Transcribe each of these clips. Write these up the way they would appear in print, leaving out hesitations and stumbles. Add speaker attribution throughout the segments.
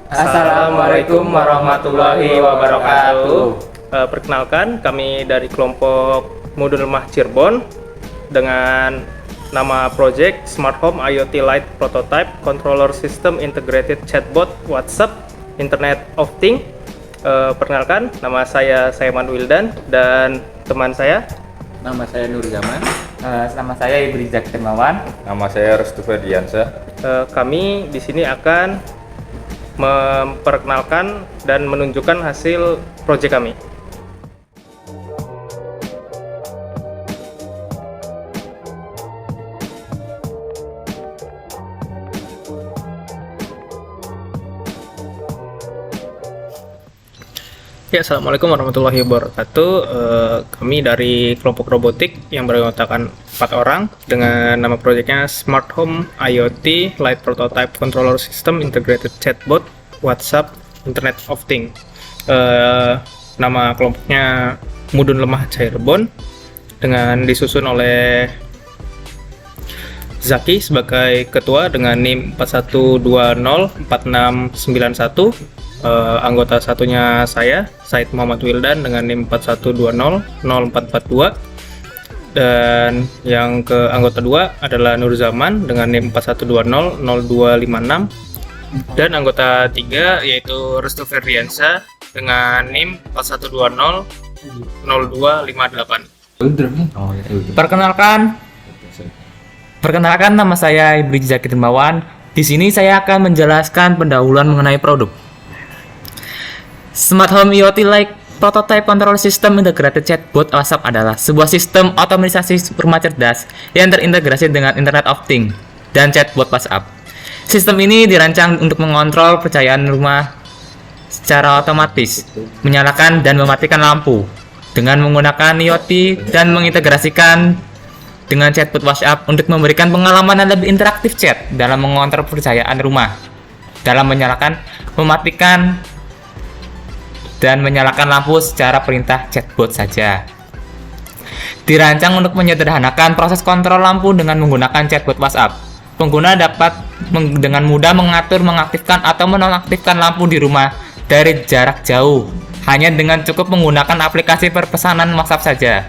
Speaker 1: Assalamualaikum warahmatullahi wabarakatuh. Perkenalkan, kami dari kelompok Mudun Lemah Cirebon dengan nama project Smart Home IoT Lite Prototype Controller System Integrated Chatbot WhatsApp Internet of Things. Perkenalkan, nama saya Saiman Wildan dan teman saya.
Speaker 2: Nama saya Nur Zaman.
Speaker 3: Nama saya Ibri Zakirmawan.
Speaker 2: Nama saya Restu Ferdiansyah.
Speaker 1: Kami di sini akan memperkenalkan dan menunjukkan hasil proyek kami. Ya, assalamualaikum warahmatullahi wabarakatuh. Kami dari kelompok robotik yang beranggotakan 4 orang dengan nama proyeknya Smart Home IoT Lite Prototype Controller System Integrated Chatbot WhatsApp Internet of Things. Nama kelompoknya Mudun Lemah Cirebon dengan disusun oleh Zaki sebagai ketua dengan NIM 41204691. Anggota satunya saya, Said Muhammad Wildan dengan NIM 41200442, dan yang ke anggota 2 adalah Nur Zaman dengan NIM 41200256, dan anggota 3 yaitu Restu Ferdiansyah dengan NIM 41200258.
Speaker 3: Perkenalkan nama saya Ibri Zakirmawan. Di sini saya akan menjelaskan pendahuluan mengenai produk. Smart Home IoT Lite Prototype Control System Integrated Chatbot WhatsApp adalah sebuah sistem otomatisasi rumah cerdas yang terintegrasi dengan Internet of Things dan chatbot WhatsApp. Sistem ini dirancang untuk mengontrol pencahayaan rumah secara otomatis, menyalakan dan mematikan lampu dengan menggunakan IoT dan mengintegrasikan dengan chatbot WhatsApp untuk memberikan pengalaman yang lebih interaktif chat dalam mengontrol pencahayaan rumah, dalam menyalakan, mematikan, dan menyalakan lampu secara perintah chatbot saja. Dirancang untuk menyederhanakan proses kontrol lampu dengan menggunakan chatbot WhatsApp. Pengguna dapat dengan mudah mengatur, mengaktifkan, atau menonaktifkan lampu di rumah dari jarak jauh hanya dengan cukup menggunakan aplikasi perpesanan WhatsApp saja.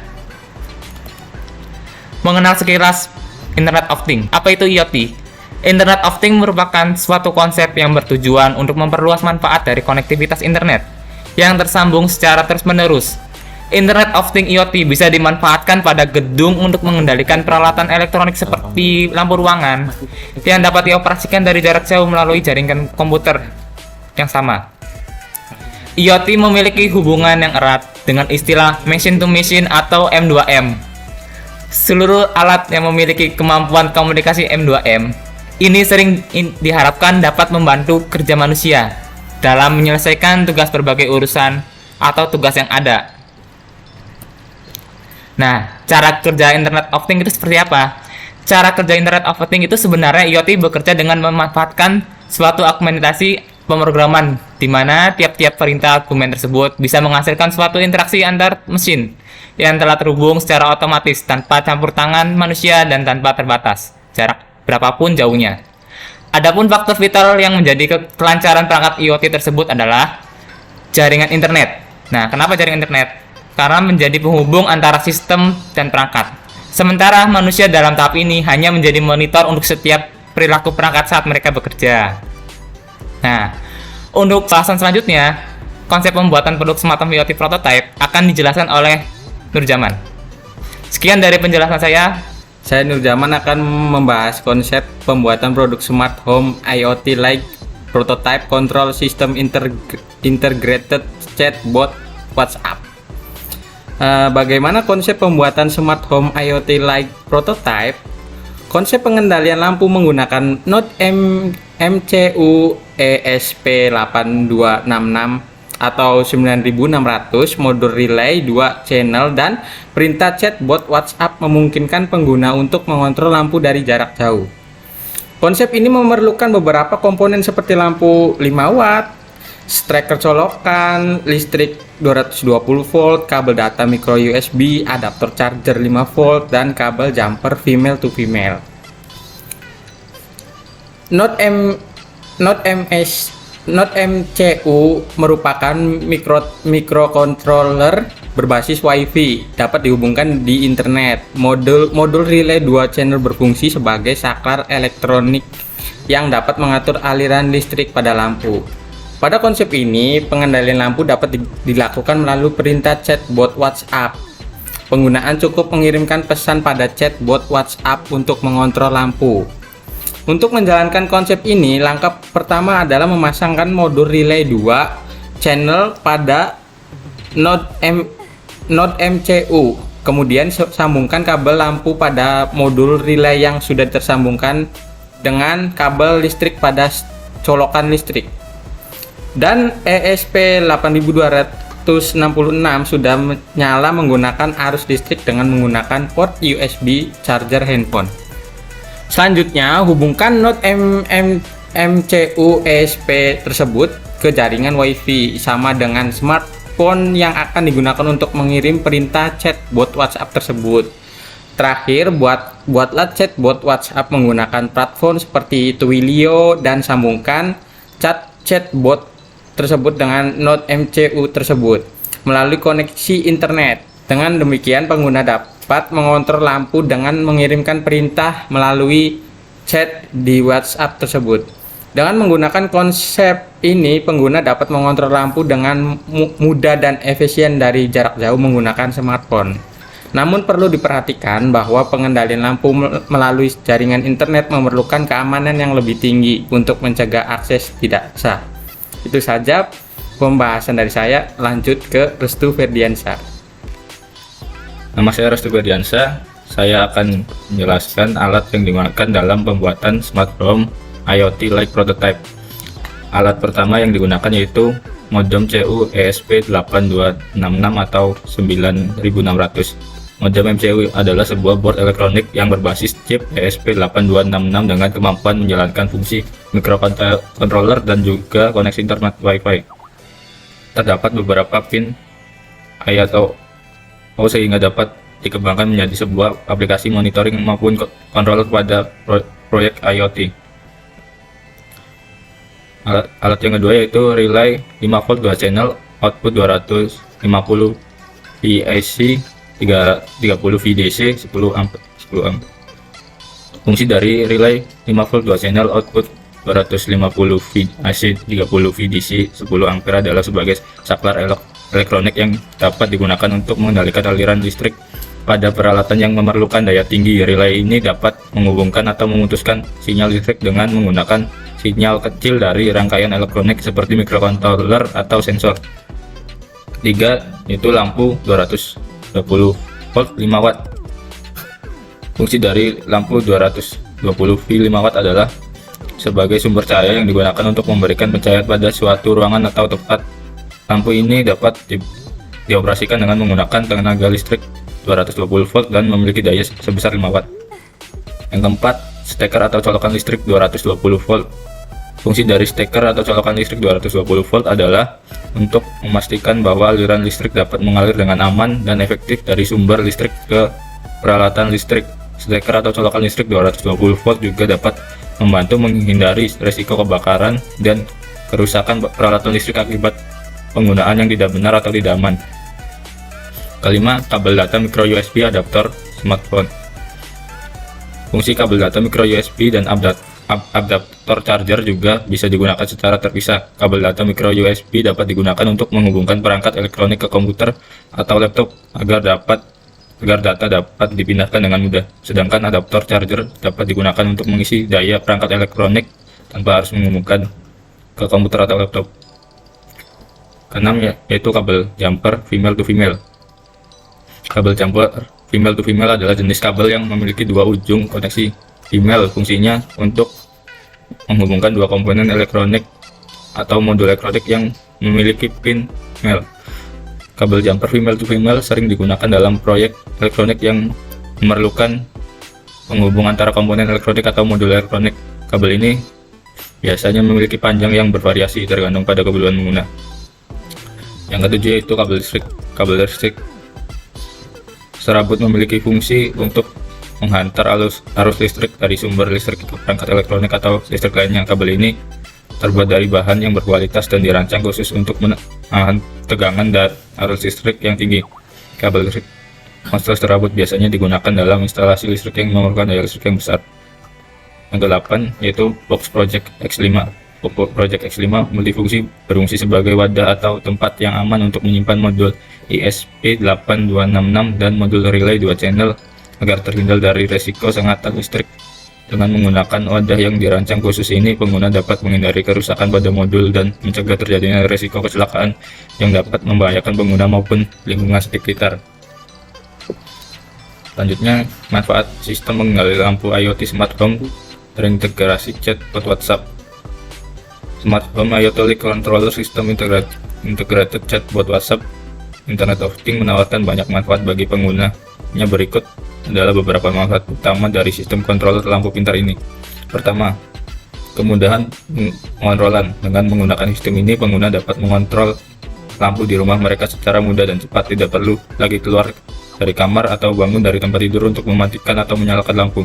Speaker 3: Mengenal sekilas Internet of Things. Apa itu IoT? Internet of Things merupakan suatu konsep yang bertujuan untuk memperluas manfaat dari konektivitas internet yang tersambung secara terus-menerus. Internet of Things IoT bisa dimanfaatkan pada gedung untuk mengendalikan peralatan elektronik seperti lampu ruangan yang dapat dioperasikan dari jarak jauh melalui jaringan komputer yang sama. IoT memiliki hubungan yang erat dengan istilah machine to machine atau M2M. Seluruh alat yang memiliki kemampuan komunikasi M2M ini sering diharapkan dapat membantu kerja manusia dalam menyelesaikan tugas berbagai urusan atau tugas yang ada. Nah, cara kerja Internet of Things itu seperti apa? Cara kerja Internet of Things itu sebenarnya IoT bekerja dengan memanfaatkan suatu argumentasi pemrograman di mana tiap-tiap perintah argumen tersebut bisa menghasilkan suatu interaksi antar mesin yang telah terhubung secara otomatis tanpa campur tangan manusia dan tanpa terbatas jarak berapapun jauhnya. Adapun faktor vital yang menjadi kelancaran perangkat IoT tersebut adalah jaringan internet. Nah, kenapa jaringan internet? Karena menjadi penghubung antara sistem dan perangkat. Sementara manusia dalam tahap ini hanya menjadi monitor untuk setiap perilaku perangkat saat mereka bekerja. Nah, untuk bahasan selanjutnya, konsep pembuatan produk Smart Home IoT Prototype akan dijelaskan oleh Nur Zaman. Sekian dari penjelasan saya.
Speaker 2: Saya Nur Zaman akan membahas konsep pembuatan produk Smart Home IoT Lite Prototype Control System Integrated Chatbot WhatsApp. Bagaimana konsep pembuatan smart home IoT like prototype? Konsep pengendalian lampu menggunakan Node MCU ESP8266 atau 9600, modul relay 2 channel, dan perintah chatbot WhatsApp memungkinkan pengguna untuk mengontrol lampu dari jarak jauh. Konsep ini memerlukan beberapa komponen seperti lampu 5 watt, striker colokan, listrik 220 volt, kabel data micro USB, adaptor charger 5 volt, dan kabel jumper female to female. Node MCU merupakan microcontroller berbasis WiFi, dapat dihubungkan di internet. Modul relay 2 channel berfungsi sebagai saklar elektronik yang dapat mengatur aliran listrik pada lampu. Pada konsep ini, pengendalian lampu dapat dilakukan melalui perintah chatbot WhatsApp. Penggunaan cukup mengirimkan pesan pada chatbot WhatsApp untuk mengontrol lampu. Untuk menjalankan konsep ini, langkah pertama adalah memasangkan modul relay 2 channel pada node MCU. Kemudian sambungkan kabel lampu pada modul relay yang sudah tersambungkan dengan kabel listrik pada colokan listrik. Dan ESP8266 sudah menyala menggunakan arus listrik dengan menggunakan port USB charger handphone. Selanjutnya, hubungkan node MCU ESP tersebut ke jaringan WiFi sama dengan smartphone yang akan digunakan untuk mengirim perintah chatbot WhatsApp tersebut. Terakhir, buatlah chatbot WhatsApp menggunakan platform seperti Twilio dan sambungkan chatbot tersebut dengan node MCU tersebut melalui koneksi internet. Dengan demikian, pengguna dapat mengontrol lampu dengan mengirimkan perintah melalui chat di WhatsApp tersebut. Dengan menggunakan konsep ini, pengguna dapat mengontrol lampu dengan mudah dan efisien dari jarak jauh menggunakan smartphone. Namun perlu diperhatikan bahwa pengendalian lampu melalui jaringan internet memerlukan keamanan yang lebih tinggi untuk mencegah akses tidak sah. Itu saja pembahasan dari saya. Lanjut ke Restu Ferdiansyah.
Speaker 4: Nama saya Restu Ferdiansyah. Saya akan menjelaskan alat yang digunakan dalam pembuatan smart home IoT like prototype. Alat pertama yang digunakan yaitu modem CU ESP8266 atau 9600. Modem MCU adalah sebuah board elektronik yang berbasis chip ESP8266 dengan kemampuan menjalankan fungsi microcontroller dan juga koneksi internet Wi-Fi. Terdapat beberapa pin I atau O sehingga dapat dikembangkan menjadi sebuah aplikasi monitoring maupun controller pada proyek IoT. Alat yang kedua yaitu relay 5 volt 2 channel, output 250 VIC 30 VDC 10 amp. Fungsi dari relay 5 volt 2 channel, output 250 VIC 30 VDC 10 ampere adalah sebagai saklar elektronik yang dapat digunakan untuk mengendalikan aliran listrik pada peralatan yang memerlukan daya tinggi. Relay ini dapat menghubungkan atau memutuskan sinyal listrik dengan menggunakan sinyal kecil dari rangkaian elektronik seperti microcontroller atau sensor. 3 yaitu lampu 220 volt 5 watt. Fungsi dari lampu 220 V 5 watt adalah sebagai sumber cahaya yang digunakan untuk memberikan pencahayaan pada suatu ruangan atau tempat. Lampu ini dapat dioperasikan dengan menggunakan tenaga listrik 220 volt dan memiliki daya sebesar 5 watt. Yang keempat, steker atau colokan listrik 220 volt. Fungsi dari steker atau colokan listrik 220 volt adalah untuk memastikan bahwa aliran listrik dapat mengalir dengan aman dan efektif dari sumber listrik ke peralatan listrik. Steker atau colokan listrik 220 volt juga dapat membantu menghindari risiko kebakaran dan kerusakan peralatan listrik akibat penggunaan yang tidak benar atau tidak aman. Kelima, kabel data micro USB adaptor smartphone. Fungsi kabel data micro USB dan adaptor charger juga bisa digunakan secara terpisah. Kabel data micro USB dapat digunakan untuk menghubungkan perangkat elektronik ke komputer atau laptop agar data dapat dipindahkan dengan mudah. Sedangkan adaptor charger dapat digunakan untuk mengisi daya perangkat elektronik tanpa harus menghubungkan ke komputer atau laptop. Keenam yaitu kabel jumper female to female. Kabel jumper female to female adalah jenis kabel yang memiliki dua ujung koneksi female. Fungsinya untuk menghubungkan dua komponen elektronik atau modul elektronik yang memiliki pin male. Kabel jumper female to female sering digunakan dalam proyek elektronik yang memerlukan penghubung antara komponen elektronik atau modul elektronik. Kabel ini biasanya memiliki panjang yang bervariasi tergantung pada kebutuhan pengguna. Yang ketujuh yaitu kabel listrik. Kabel listrik serabut memiliki fungsi untuk menghantar arus listrik dari sumber listrik ke perangkat elektronik atau listrik lainnya. Kabel ini terbuat dari bahan yang berkualitas dan dirancang khusus untuk menahan tegangan dan arus listrik yang tinggi. Kabel listrik konslet serabut biasanya digunakan dalam instalasi listrik yang memerlukan daya listrik yang besar. Yang ke-8 yaitu Box Project X5. Box Project X5 multifungsi, berfungsi sebagai wadah atau tempat yang aman untuk menyimpan modul ISP8266 dan modul relay 2 channel agar terhindar dari resiko sengatan listrik. Dengan menggunakan wadah yang dirancang khusus ini, pengguna dapat menghindari kerusakan pada modul dan mencegah terjadinya resiko kecelakaan yang dapat membahayakan pengguna maupun lingkungan sekitar. Selanjutnya, manfaat sistem pengendali lampu IoT Smart Home terintegrasi chatbot WhatsApp. Smart Home IoT Controller System Integrated Chatbot WhatsApp Internet of Things menawarkan banyak manfaat bagi penggunanya. Berikut adalah beberapa manfaat utama dari sistem controller lampu pintar ini. Pertama, kemudahan pengontrolan. Dengan menggunakan sistem ini, pengguna dapat mengontrol lampu di rumah mereka secara mudah dan cepat, tidak perlu lagi keluar dari kamar atau bangun dari tempat tidur untuk mematikan atau menyalakan lampu.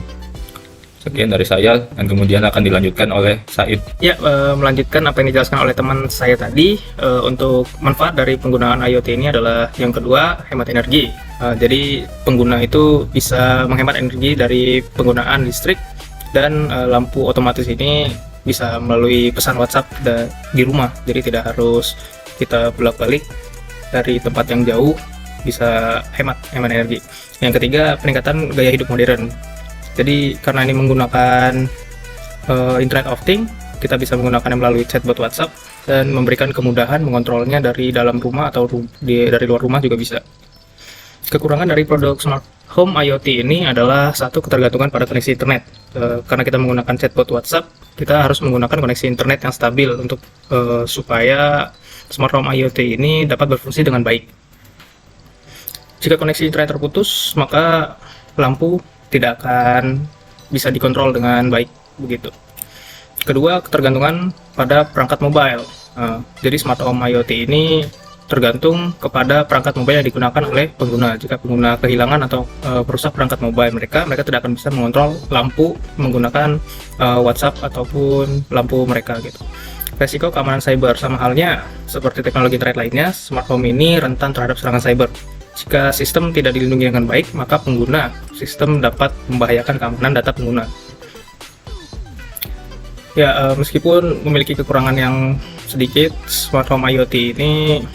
Speaker 4: Sekian dari saya, dan kemudian akan dilanjutkan oleh Said.
Speaker 1: Ya, melanjutkan apa yang dijelaskan oleh teman saya tadi, untuk manfaat dari penggunaan IoT ini adalah yang kedua, hemat energi. Jadi pengguna itu bisa menghemat energi dari penggunaan listrik, dan lampu otomatis ini bisa melalui pesan WhatsApp di rumah. Jadi tidak harus kita bolak-balik dari tempat yang jauh, bisa hemat energi. Yang ketiga, peningkatan gaya hidup modern. Jadi karena ini menggunakan Internet of Things, kita bisa menggunakannya melalui chatbot WhatsApp dan memberikan kemudahan mengontrolnya dari dalam rumah atau dari luar rumah juga bisa. Kekurangan dari produk Smart Home IoT ini adalah satu, ketergantungan pada koneksi internet. Karena kita menggunakan chatbot WhatsApp, kita harus menggunakan koneksi internet yang stabil untuk supaya Smart Home IoT ini dapat berfungsi dengan baik. Jika koneksi internet terputus, maka lampu tidak akan bisa dikontrol dengan baik begitu. Kedua, ketergantungan pada perangkat mobile. Jadi Smart Home IoT ini tergantung kepada perangkat mobile yang digunakan oleh pengguna. Jika pengguna kehilangan atau merusak perangkat mobile mereka tidak akan bisa mengontrol lampu menggunakan WhatsApp ataupun lampu mereka gitu. Resiko keamanan cyber, sama halnya seperti teknologi internet lainnya, Smart Home ini rentan terhadap serangan cyber. Jika sistem tidak dilindungi dengan baik, maka pengguna sistem dapat membahayakan keamanan data pengguna. Ya, meskipun memiliki kekurangan yang sedikit, Smart Home IoT ini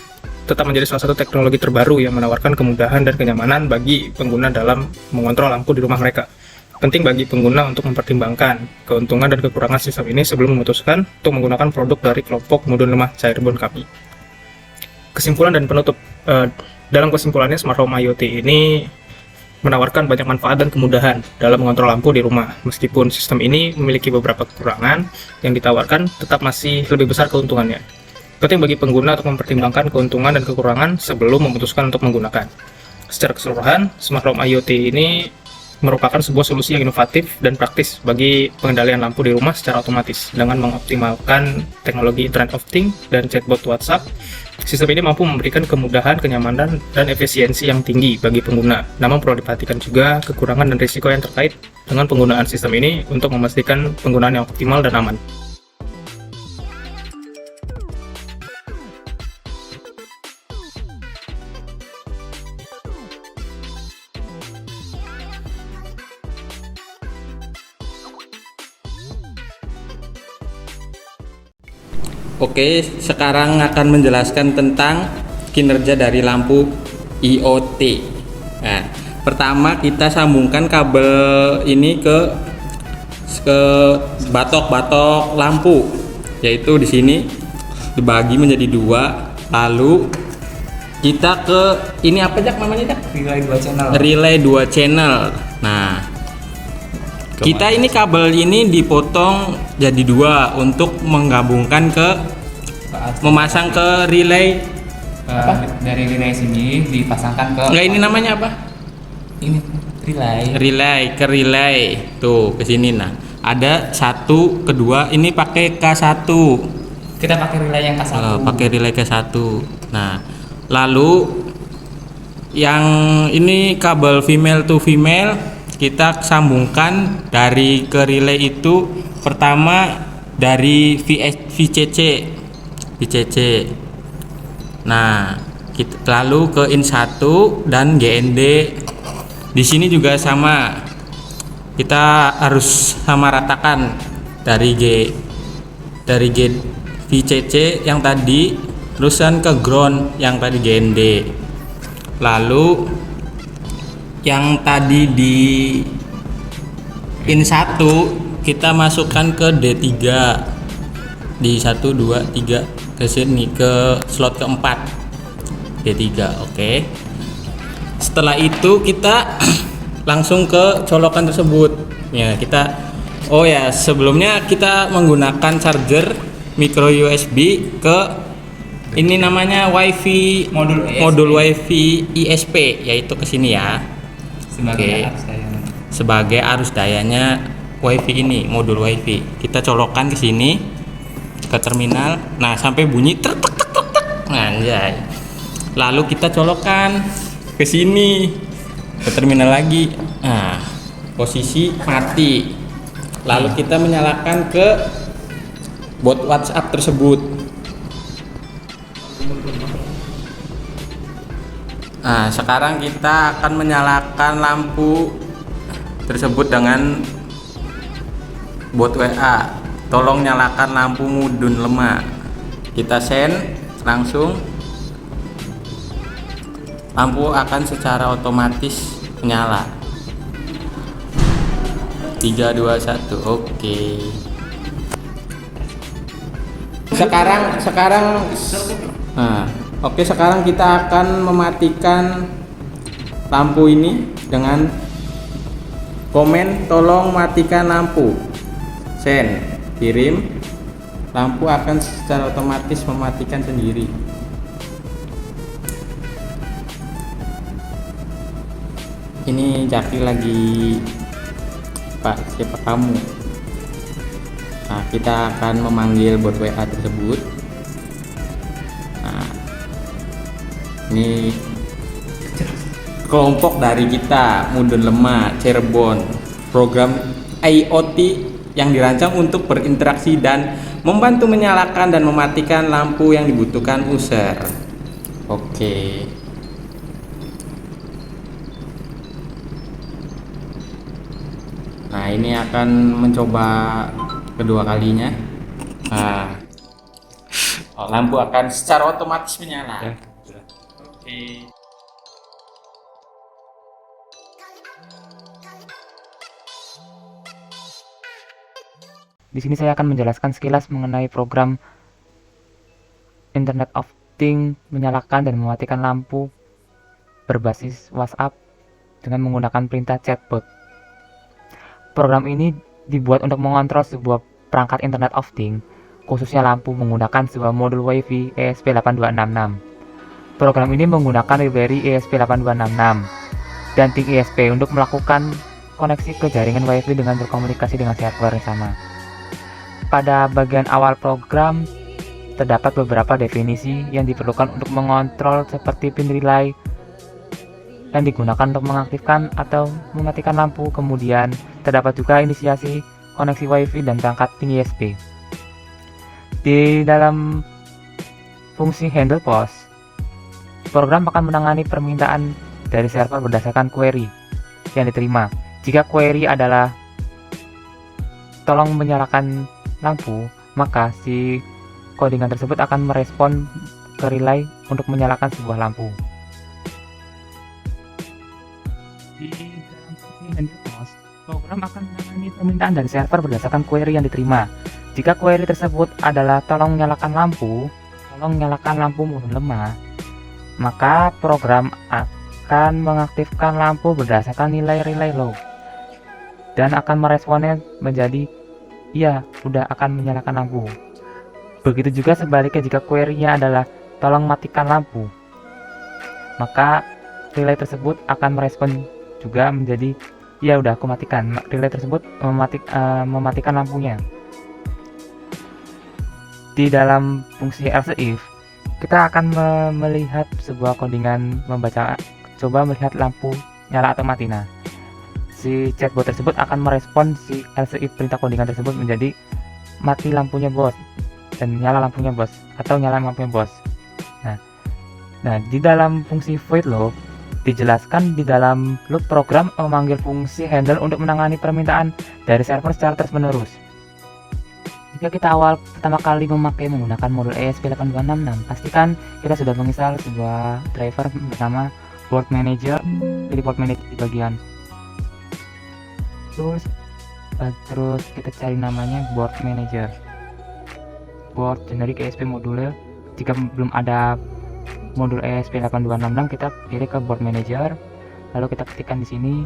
Speaker 1: tetap menjadi salah satu teknologi terbaru yang menawarkan kemudahan dan kenyamanan bagi pengguna dalam mengontrol lampu di rumah mereka. Penting bagi pengguna untuk mempertimbangkan keuntungan dan kekurangan sistem ini sebelum memutuskan untuk menggunakan produk dari kelompok mudun lemah Chairbon kami. Kesimpulan dan penutup. Dalam kesimpulannya, Smart Home IoT ini menawarkan banyak manfaat dan kemudahan dalam mengontrol lampu di rumah. Meskipun sistem ini memiliki beberapa kekurangan, yang ditawarkan tetap masih lebih besar keuntungannya. Penting bagi pengguna untuk mempertimbangkan keuntungan dan kekurangan sebelum memutuskan untuk menggunakan. Secara keseluruhan, Smart Home IoT ini merupakan sebuah solusi yang inovatif dan praktis bagi pengendalian lampu di rumah secara otomatis. Dengan mengoptimalkan teknologi Internet of Things dan chatbot WhatsApp, sistem ini mampu memberikan kemudahan, kenyamanan, dan efisiensi yang tinggi bagi pengguna. Namun perlu diperhatikan juga kekurangan dan risiko yang terkait dengan penggunaan sistem ini untuk memastikan penggunaan yang optimal dan aman.
Speaker 2: Oke, sekarang akan menjelaskan tentang kinerja dari lampu IoT. Nah, pertama kita sambungkan kabel ini ke batok-batok lampu, yaitu di sini dibagi menjadi dua. Lalu kita ke ini apa Jak namanya Jak?
Speaker 3: Relay 2 channel.
Speaker 2: Relay 2 channel. Nah, kita ini kabel ini dipotong jadi dua untuk menggabungkan memasang ke relay.
Speaker 3: Dari relay sini dipasangkan ke
Speaker 2: Enggak, ini namanya apa?
Speaker 3: ini relay.
Speaker 2: Ke relay. Tuh, ke sini nah. Ada satu, kedua, ini pakai K1.
Speaker 3: Kita pakai relay yang K1.
Speaker 2: Pakai relay K1. Nah, lalu yang ini kabel female to female kita sambungkan dari ke relay itu pertama dari VCC. Nah, kita lalu ke IN1 dan GND. Di sini juga sama. Kita harus sama ratakan dari VCC yang tadi terusan ke ground yang tadi GND. Lalu yang tadi di IN1 kita masukkan ke D3 di 1 2 3 ke sini ke slot keempat D3. Oke. Setelah itu kita langsung ke colokan tersebut. Ya, sebelumnya kita menggunakan charger micro USB ke ini namanya WiFi modul WiFi ISP, yaitu ke sini ya. Sebagai arus dayanya WiFi ini, modul WiFi. Kita colokan ke sini ke terminal. Nah, sampai bunyi tek tek tek tek tek. Anjay. Lalu kita colokan ke sini ke terminal lagi. Nah, posisi mati. Lalu kita menyalakan ke bot WhatsApp tersebut. Nah, sekarang kita akan menyalakan lampu tersebut dengan bot WA. Tolong nyalakan lampu mudun lemah. Kita send langsung. Lampu akan secara otomatis menyala. 3 2 1. Oke. Sekarang kita akan mematikan lampu ini dengan komen tolong matikan lampu. Send, kirim. Lampu akan secara otomatis mematikan sendiri. Ini Jaki lagi siapa kamu? Nah, kita akan memanggil bot WA tersebut. Nah, ini kelompok dari kita Mudun Lemah Cirebon, program IoT yang dirancang untuk berinteraksi dan membantu menyalakan dan mematikan lampu yang dibutuhkan user. Oke. Nah, ini akan mencoba kedua kalinya. Nah, lampu akan secara otomatis menyala. Oke.
Speaker 3: Di sini saya akan menjelaskan sekilas mengenai program Internet of Things menyalakan dan mematikan lampu berbasis WhatsApp dengan menggunakan perintah chatbot. Program ini dibuat untuk mengontrol sebuah perangkat Internet of Things, khususnya lampu, menggunakan sebuah modul WiFi ESP8266. Program ini menggunakan library ESP8266 dan Thing ESP untuk melakukan koneksi ke jaringan WiFi dengan berkomunikasi dengan server yang sama. Pada bagian awal program, terdapat beberapa definisi yang diperlukan untuk mengontrol seperti pin relay yang digunakan untuk mengaktifkan atau mematikan lampu. Kemudian terdapat juga inisiasi koneksi WiFi dan perangkat Thing ESP. Di dalam fungsi handle post, program akan menangani permintaan dari server berdasarkan query yang diterima. Jika query adalah tolong menyalakan lampu, maka si codingan tersebut akan merespon ke relay untuk menyalakan sebuah lampu. Di dalam fungsi handle post, program akan menangani permintaan dari server berdasarkan query yang diterima. Jika query tersebut adalah tolong nyalakan lampu modul lemah, maka program akan mengaktifkan lampu berdasarkan nilai relay low dan akan meresponnya menjadi iya, udah akan menyalakan lampu. Begitu juga sebaliknya jika query-nya adalah tolong matikan lampu, maka relay tersebut akan merespon juga menjadi ya udah aku matikan. Relay tersebut mematikan lampunya. Di dalam fungsi else if, kita akan melihat sebuah codingan coba melihat lampu nyala atau mati. Nah, si chatbot tersebut akan merespon si else if perintah codingan tersebut menjadi mati lampunya bos dan nyala lampunya bos, atau nyala lampunya bos. Nah, di dalam fungsi void loop dijelaskan di dalam loop program memanggil fungsi handle untuk menangani permintaan dari server secara terus-menerus. Jika kita pertama kali menggunakan modul ESP8266, pastikan kita sudah menginstal sebuah driver bernama board manager. Pilih board manager di bagian terus kita cari namanya board manager, board generic ESP module. Jika belum ada modul ESP8266, kita pilih ke board manager, lalu kita ketikkan di sini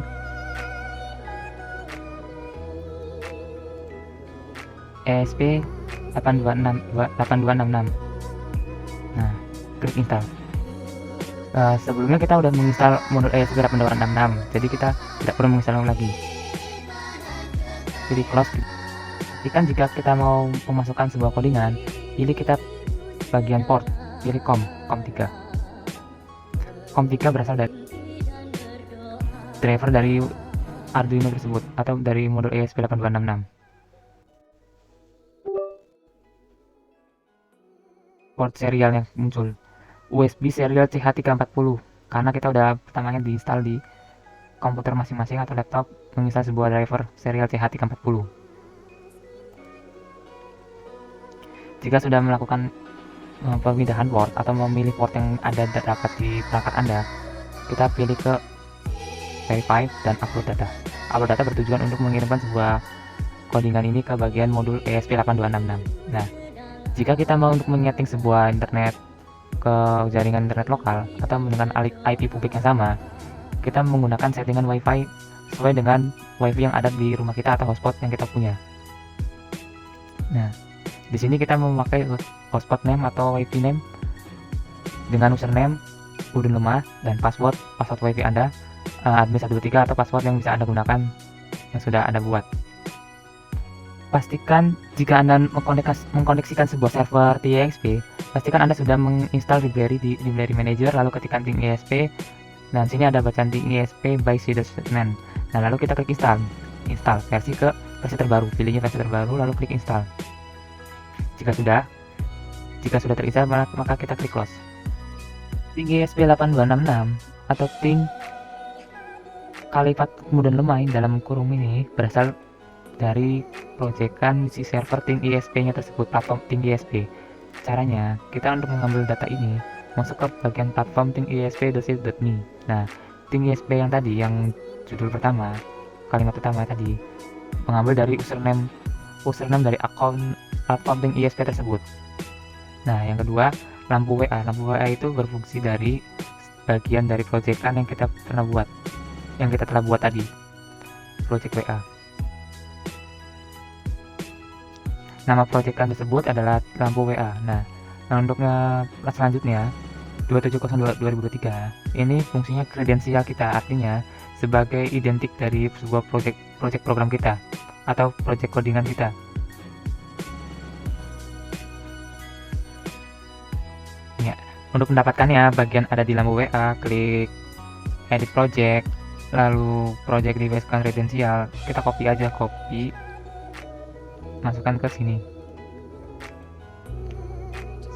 Speaker 3: ESP8266. Nah, klik install. Sebelumnya kita udah menginstal modul ESP8266, jadi kita tidak perlu menginstal lagi. Pilih close. Kan jika kita mau memasukkan sebuah codingan, pilih kita bagian port, pilih COM3. COM3 berasal dari driver dari Arduino tersebut atau dari modul ESP8266. Port serial yang muncul USB serial CH340, karena kita udah pertamanya diinstal di komputer masing-masing atau laptop, menginstal sebuah driver serial CH340. Jika sudah melakukan pemindahan port atau memilih port yang ada terdapat di perangkat Anda, kita pilih ke verify dan upload data. Upload data bertujuan untuk mengirimkan sebuah codingan ini ke bagian modul ESP8266. Nah, jika kita mau untuk menyeting sebuah internet ke jaringan internet lokal atau dengan IP publik yang sama, kita menggunakan settingan WiFi sesuai dengan WiFi yang ada di rumah kita atau hotspot yang kita punya. Nah, di sini kita memakai hotspot name atau WiFi name dengan username, udun lemah, dan password WiFi Anda, admin 123 atau password yang bisa Anda gunakan yang sudah Anda buat. Pastikan jika Anda mengkoneksikan sebuah server TXP, pastikan Anda sudah menginstal library di library manager, lalu ketikkan ting ESP. Nah, sini ada bacaan ting ESP by Sidersman. Nah, lalu kita klik install versi terbaru, pilihnya versi terbaru, lalu klik install. Jika sudah terinstall, maka kita klik close. Ting ESP8266 atau ting kalipat kemudian lemah dalam kurung ini berasal dari proyekan si server ting ESP-nya tersebut, platform ting ESP. Caranya, kita untuk mengambil data ini masuk ke bagian platform ting ESP.me. Nah, ting ESP yang tadi, yang judul pertama, kalimat pertama tadi, mengambil dari username dari akun platform ting ESP tersebut. Nah, yang kedua, lampu WA. Lampu WA itu berfungsi dari bagian dari proyekan yang kita telah buat tadi, project WA. Nama proyekan tersebut adalah lampu WA. Nah, untuk selanjutnya 2702/2023 ini fungsinya kredensial kita, artinya sebagai identik dari sebuah project program kita atau project codingan kita. Ya, untuk mendapatkannya, bagian ada di lampu WA, klik edit project, lalu project device kredensial, kita copy, masukkan ke sini.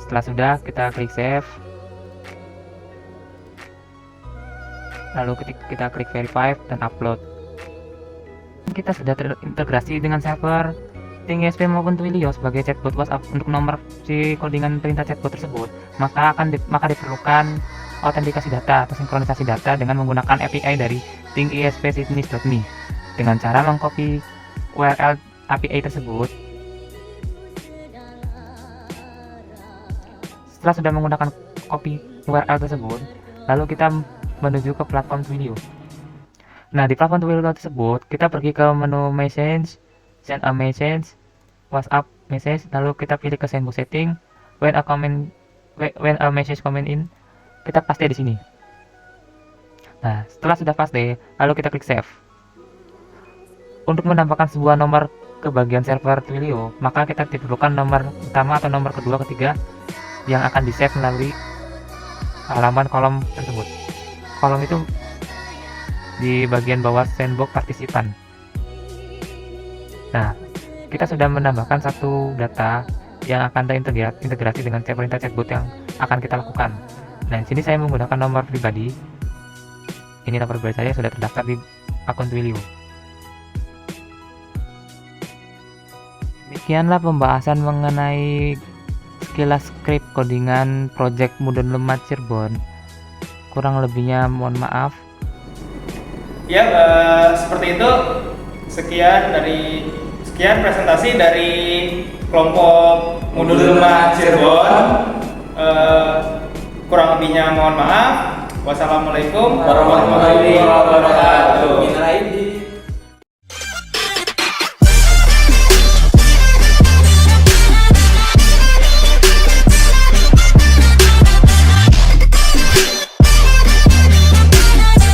Speaker 3: Setelah sudah, kita klik save, lalu kita klik verify dan upload. Kita sudah terintegrasi dengan server ting ESP maupun Twilio sebagai chatbot WhatsApp. Untuk nomor si codingan perintah chatbot tersebut, maka diperlukan autentikasi data atau sinkronisasi data dengan menggunakan API dari ting ESP.me dengan cara mengcopy URL API tersebut. Setelah sudah menggunakan copy URL tersebut, lalu kita menuju ke platform Twilio. Nah, di platform Twilio tersebut, kita pergi ke menu message, send a message, WhatsApp message, lalu kita pilih ke sandbox setting. When a message comment in, kita paste di sini. Nah, setelah sudah paste, lalu kita klik save. Untuk menambahkan sebuah nomor ke bagian server Twilio, maka kita diperlukan nomor utama atau nomor kedua, ketiga yang akan di-save melalui halaman kolom tersebut. Kolom itu di bagian bawah sandbox partisipan. Nah, kita sudah menambahkan satu data yang akan terintegrasi dengan perintah chatbot yang akan kita lakukan. Nah, di sini saya menggunakan nomor pribadi. Ini nomor pribadi saya sudah terdaftar di akun Twilio. Demikianlah pembahasan mengenai sekilas script codingan project Mudun Lemah Cirebon. Kurang lebihnya mohon maaf.
Speaker 1: Ya, seperti itu. Sekian presentasi dari kelompok Mudun Lemah Cirebon. Kurang lebihnya mohon maaf. Wassalamualaikum warahmatullahi wabarakatuh.